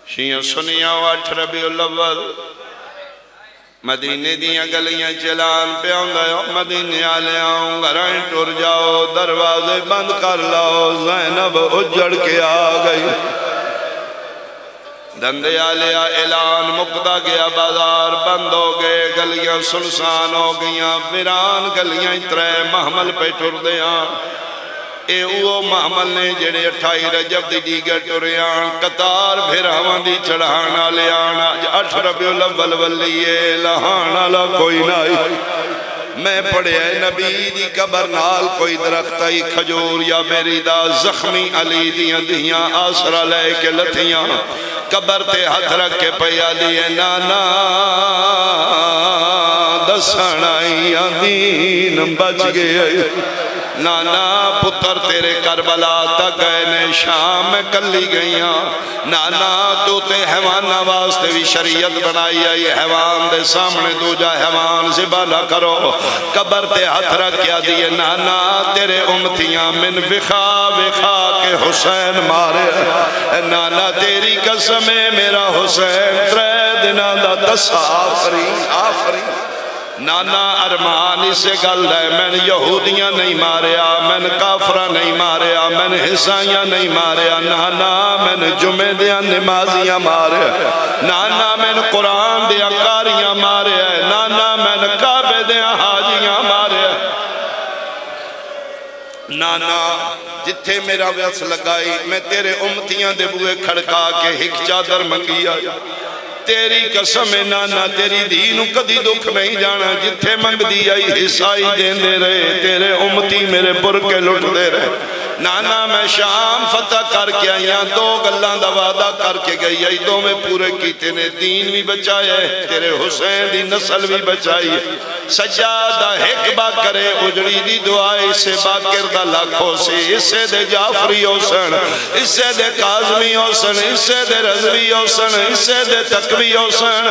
شیعہ سنیاں 8 ربیع الاول مدینے دیاں گلیاں چلان پہ آؤں مدینے آلے آؤں گھرائیں ٹر جاؤ دروازے بند کر لاؤ زینب اجڑ کے آ گئی دندے آلے اعلان مقدہ گیا بازار بند ہو گئے گلیاں سنسان ہو گئیاں ویران گلیاں اترے محمل پہ ٹر دیاں اے اوہ محمل نے جڑے 28 رجب دی دیگر ٹریان قطار بھیراوان دی چڑھانا لے آنا 8 ربیع الاول ولیے لہانا لا کوئی نائی میں پڑھے نبی دی قبر نال کوئی درخت آئی کھجور یا میری دا زخمی علی دیاں دیاں آسرہ لے کے لتھیاں قبر تے ہاتھ رکھ کے پیا دیئے نانا دسانائی دین بچ گئے نانا پتر تیرے کربلا تک گئے نے شام میں کلی گئیاں نانا تو تے حیوانہ واسطے بھی شریعت بنائی آئی حیوان دے سامنے دو جا حیوان ذبح نہ کرو قبر تے ہاتھ رکھیا دیئے نانا تیرے امتیاں من وخا وخا کے حسین مارے نانا تیری قسم ہے میرا حسین 3 دنہ دا 10 آفرین نانا ارمان اس سے گل ہے میں نے یہودیاں نہیں ماریا میں نے کافرہ نہیں ماریا میں نے حسائیاں نہیں ماریا نانا میں نے جمعہ دیا نمازیاں ماریا نانا میں نے قرآن دیا کاریاں ماریا نانا میں نے کعبے دیا حاجیاں ماریا نانا جتھے میرا ویس لگائی میں تیرے امتیاں دے بوئے کھڑکا کے ہک چادر منگی آئی تیری قسم نانا تیری دینو کدی دکھ نہیں جانا جتھے منگ دی آئی حصائی دین دے رہے تیرے امتی میرے برکے لٹ دے رہے نانا میں شام فتح کر کے آئیاں 2 گلان دا وعدہ کر کے گئی آئی 2 میں پورے کیتے نے دین بھی بچائے تیرے حسین دی نسل بھی بچائی سجادہ حکبہ کرے اجڑی دی دعائی سے باکر دا لاکھوں سے اس سے دے جعفری حسن اس سے دے قاظمی حسن اس سے دے رضوی حسن اس سے دے تقوی حسن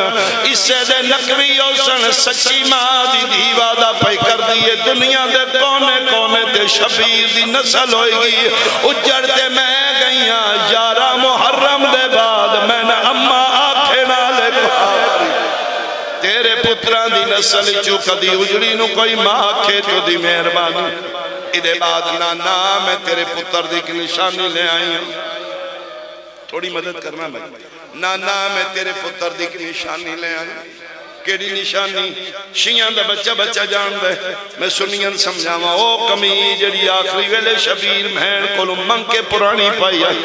اس سے دے نقوی حسن سچی ماں دی دیوادہ پہ کر دیئے دنیا دے کونے کونے تے شبیر دی نسل ہوئی گی اجڑتے میں گئیاں 11 محرم دے بعد میں نے اممہ آنکھیں نالے کو تیرے پتران دی نسل چوکا دی اجڑی نو کوئی ماں آنکھیں تو دی مہربانی ادھے بعد نانا میں تیرے پتر دی کی نشانی لے آئی ہوں تھوڑی مدد کرنا میں نانا میں تیرے پتر دی کی نشانی لے آئی ہوں کیڑی نشانی شیعہ دا بچہ جان دے میں سنین سمجھاواں او کمیز جڑی آخری ویلے شبیر مہین کولو منگ کے پرانی پائی آئی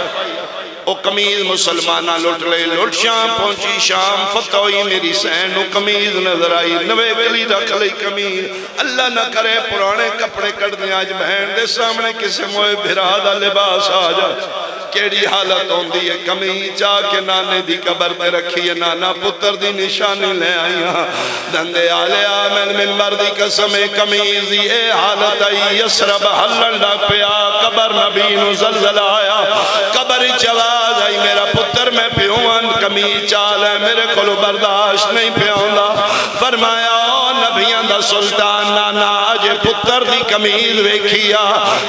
او کمیز مسلمانہ لٹ لے لٹ شام پہنچی شام فتح ہوئی میری سین او کمیز نظر آئی نوے کلی رکھ لئی کمیز اللہ نہ کرے پرانے کپڑے کڑ دیں آج بہن دے سامنے کسے موئے بھرا دا لباس آ جائے کیڑی حالت ہوندی ہے کمیز چاہ کے نانے دی قبر پہ رکھی ہے نانا پتر دی نشانی لے آئیاں دندے آلے آمین من مردی قسم کمیز دی اے حالت آئی یسرب حلن ڈا پیا قبر نبی نو زلزل آیا قبر چواز آئی میرا پتر میں پیوان کمیز چال ہے میرے کلو برداشت نہیں پیوندا فرمایا نبیان دا سلطان نانا آجے پتر دی کمیز ویکھیا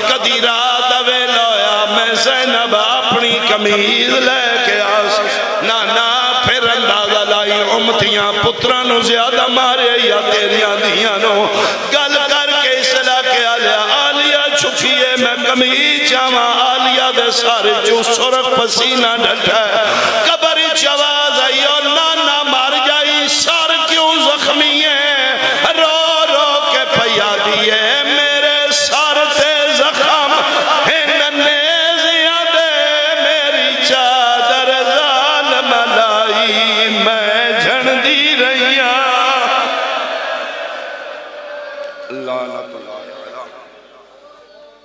کدی رات اوے لویا میں زینب اپنی کمیز لے کے آس نانا پھر اندازہ لائی امتیاں پترانو زیادہ مارے یا تیریاں دیانو گل کر کے اصلاح کے آلیہ چھکیے میں کمیز چاہاں آلیہ دے سارے جو سرخ پسینہ ڈھٹا ہے قبر چواز آئی اور نانا مار جائی سار کیوں زخمی ہے رو رو کے پیا دیئے میرے سار تے زخم ہننے زیادے میری چادر ظالم لائی میں جھن دی رہیا اللہ نہ